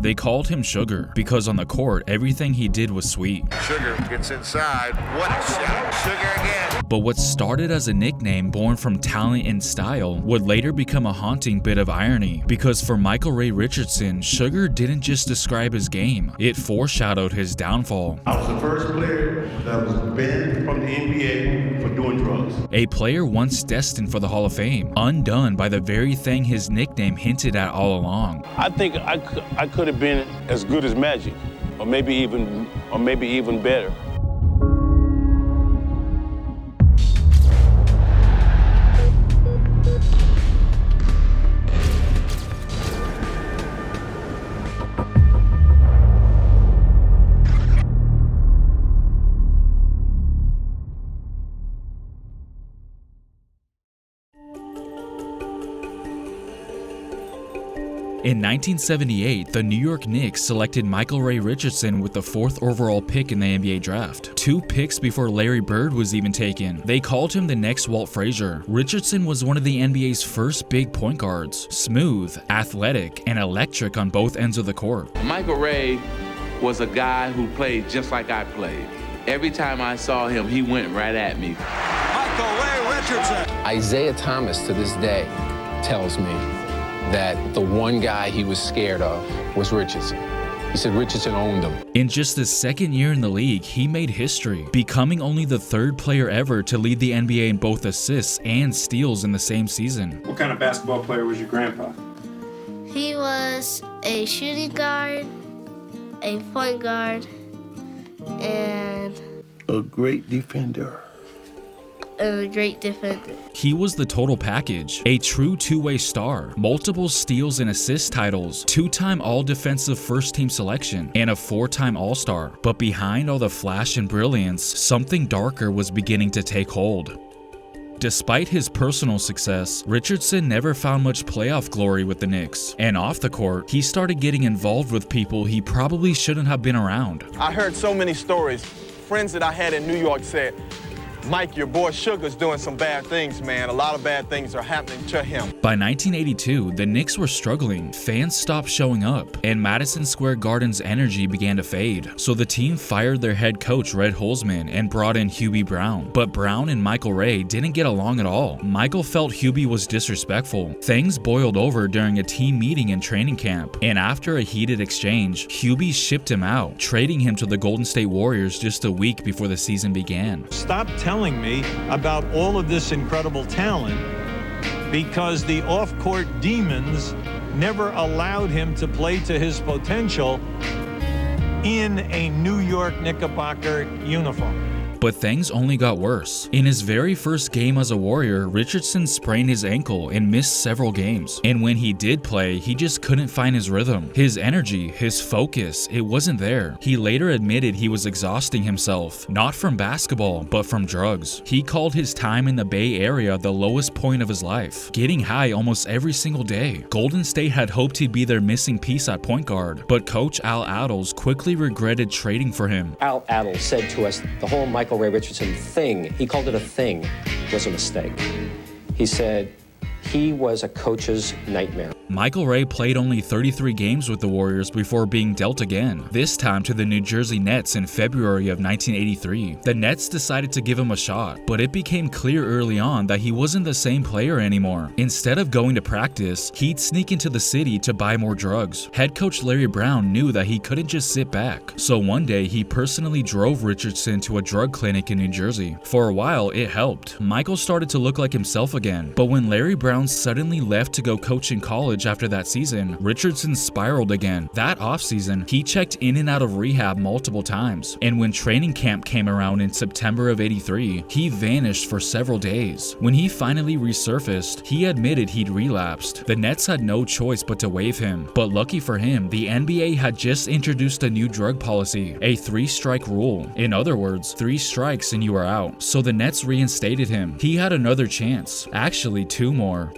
They called him Sugar because on the court, everything he did was sweet. Sugar gets inside. What a shot. Sugar again. But what started as a nickname born from talent and style would later become a haunting bit of irony, because for Michael Ray Richardson, Sugar didn't just describe his game, it foreshadowed his downfall. I was the first player that was banned from the NBA for doing drugs. A player once destined for the Hall of Fame, undone by the very thing his nickname hinted at all along. I think I could have been as good as Magic, or maybe even better. In 1978, the New York Knicks selected Michael Ray Richardson with the 4th overall pick in the NBA draft. 2 picks before Larry Bird was even taken. They called him the next Walt Frazier. Richardson was one of the NBA's first big point guards. Smooth, athletic, and electric on both ends of the court. Michael Ray was a guy who played just like I played. Every time I saw him, he went right at me. Michael Ray Richardson. Isaiah Thomas to this day tells me that the one guy he was scared of was Richardson. He said Richardson owned him. In just his 2nd year in the league, he made history, becoming only the 3rd player ever to lead the NBA in both assists and steals in the same season. What kind of basketball player was your grandpa? He was a shooting guard, a point guard, and A great defender. a great defender. He was the total package, a true two-way star, multiple steals and assist titles, 2-time all-defensive first-team selection, and a 4-time All-Star. But behind all the flash and brilliance, something darker was beginning to take hold. Despite his personal success, Richardson never found much playoff glory with the Knicks, and off the court, he started getting involved with people he probably shouldn't have been around. I heard so many stories. Friends that I had in New York said, Mike, your boy Sugar's doing some bad things, man. A lot of bad things are happening to him. By 1982, the Knicks were struggling, fans stopped showing up, and Madison Square Garden's energy began to fade. So the team fired their head coach Red Holzman and brought in Hubie Brown. But Brown and Michael Ray didn't get along at all. Michael felt Hubie was disrespectful. Things boiled over during a team meeting in training camp, and after a heated exchange, Hubie shipped him out, trading him to the Golden State Warriors just a week before the season began. Stop telling me about all of this incredible talent, because the off-court demons never allowed him to play to his potential in a New York Knickerbocker uniform. But things only got worse. In his very first game as a Warrior, Richardson sprained his ankle and missed several games. And when he did play, he just couldn't find his rhythm. His energy, his focus, it wasn't there. He later admitted he was exhausting himself, not from basketball, but from drugs. He called his time in the Bay Area the lowest point of his life, getting high almost every single day. Golden State had hoped he'd be their missing piece at point guard, but coach Al Attles quickly regretted trading for him. Al Attles said to us the whole Michael Ray Richardson thing, he called it a thing, was a mistake. He said he was a coach's nightmare. Michael Ray played only 33 games with the Warriors before being dealt again, this time to the New Jersey Nets in February of 1983. The Nets decided to give him a shot, but it became clear early on that he wasn't the same player anymore. Instead of going to practice, he'd sneak into the city to buy more drugs. Head coach Larry Brown knew that he couldn't just sit back, so one day he personally drove Richardson to a drug clinic in New Jersey. For a while, it helped. Michael started to look like himself again, but when Larry Brown suddenly left to go coach in college after that season, Richardson spiraled again. That offseason, he checked in and out of rehab multiple times, and when training camp came around in September of '83, he vanished for several days. When he finally resurfaced, he admitted he'd relapsed. The Nets had no choice but to waive him, but lucky for him, the NBA had just introduced a new drug policy, a 3-strike rule. In other words, 3 strikes and you are out. So the Nets reinstated him. He had another chance, actually 2 more.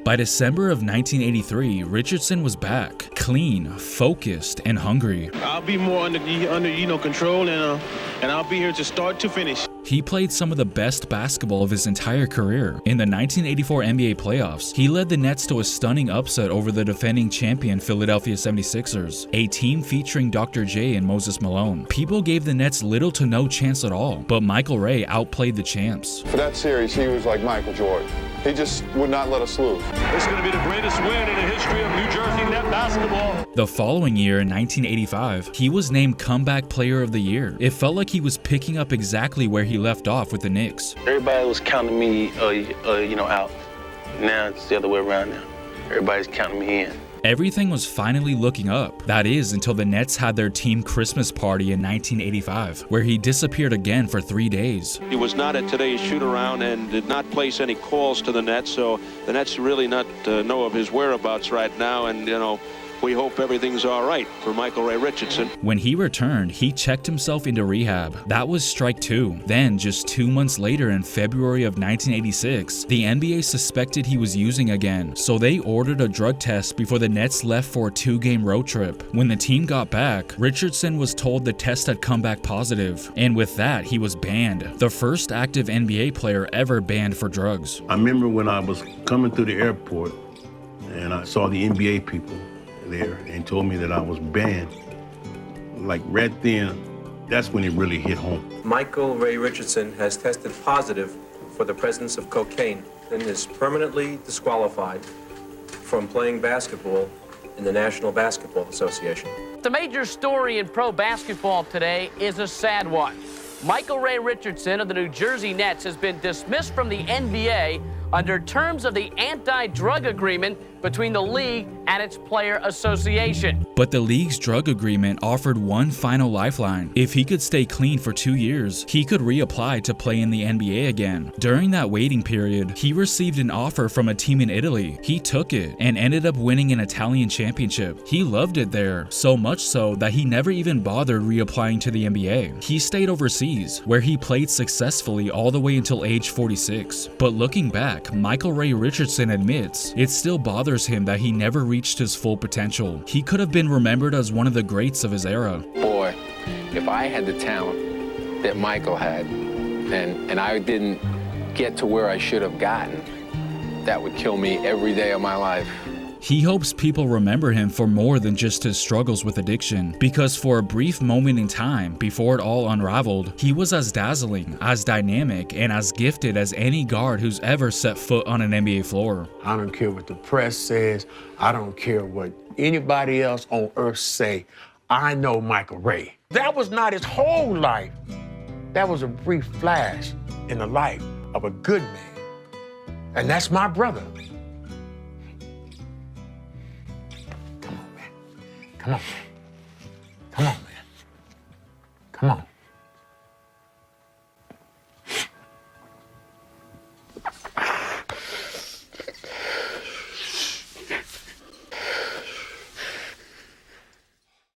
By December of 1983, Richardson was back, clean, focused, and hungry. I'll be more under control, and I'll be here to start to finish. He played some of the best basketball of his entire career. In the 1984 NBA playoffs, he led the Nets to a stunning upset over the defending champion Philadelphia 76ers, a team featuring Dr. J and Moses Malone. People gave the Nets little to no chance at all, but Michael Ray outplayed the champs. For that series, he was like Michael Jordan. He just would not let us lose. This is going to be the greatest win in the history of New Jersey Net basketball. The following year, in 1985, he was named Comeback Player of the Year. It felt like he was picking up exactly where he left off with the Knicks. Everybody was counting me, out. Now it's the other way around now. Everybody's counting me in. Everything was finally looking up. That is, until the Nets had their team Christmas party in 1985, where he disappeared again for 3 days. He was not at today's shoot-around and did not place any calls to the Nets, so the Nets really not know of his whereabouts right now, and, we hope everything's all right for Michael Ray Richardson. When he returned, he checked himself into rehab. That was strike 2. Then, just 2 months later in February of 1986, the NBA suspected he was using again, so they ordered a drug test before the Nets left for a 2-game road trip. When the team got back, Richardson was told the test had come back positive, and with that, he was banned, the first active NBA player ever banned for drugs. I remember when I was coming through the airport and I saw the NBA people there and told me that I was banned. Like right then, that's when it really hit home. Michael Ray Richardson has tested positive for the presence of cocaine and is permanently disqualified from playing basketball in the National Basketball Association. The major story in pro basketball today is a sad one. Michael Ray Richardson of the New Jersey Nets has been dismissed from the NBA under terms of the anti-drug agreement between the league and its player association. But the league's drug agreement offered one final lifeline. If he could stay clean for 2 years, he could reapply to play in the NBA again. During that waiting period, he received an offer from a team in Italy. He took it and ended up winning an Italian championship. He loved it there, so much so that he never even bothered reapplying to the NBA. He stayed overseas, where he played successfully all the way until age 46. But looking back, Michael Ray Richardson admits it still bothers him that he never reached his full potential. He could have been remembered as one of the greats of his era. Boy, if I had the talent that Michael had, and I didn't get to where I should have gotten, that would kill me every day of my life. He hopes people remember him for more than just his struggles with addiction, because for a brief moment in time, before it all unraveled, he was as dazzling, as dynamic, and as gifted as any guard who's ever set foot on an NBA floor. I don't care what the press says. I don't care what anybody else on earth say. I know Michael Ray. That was not his whole life. That was a brief flash in the life of a good man. And that's my brother. Come on, man. Come on, man. Come on.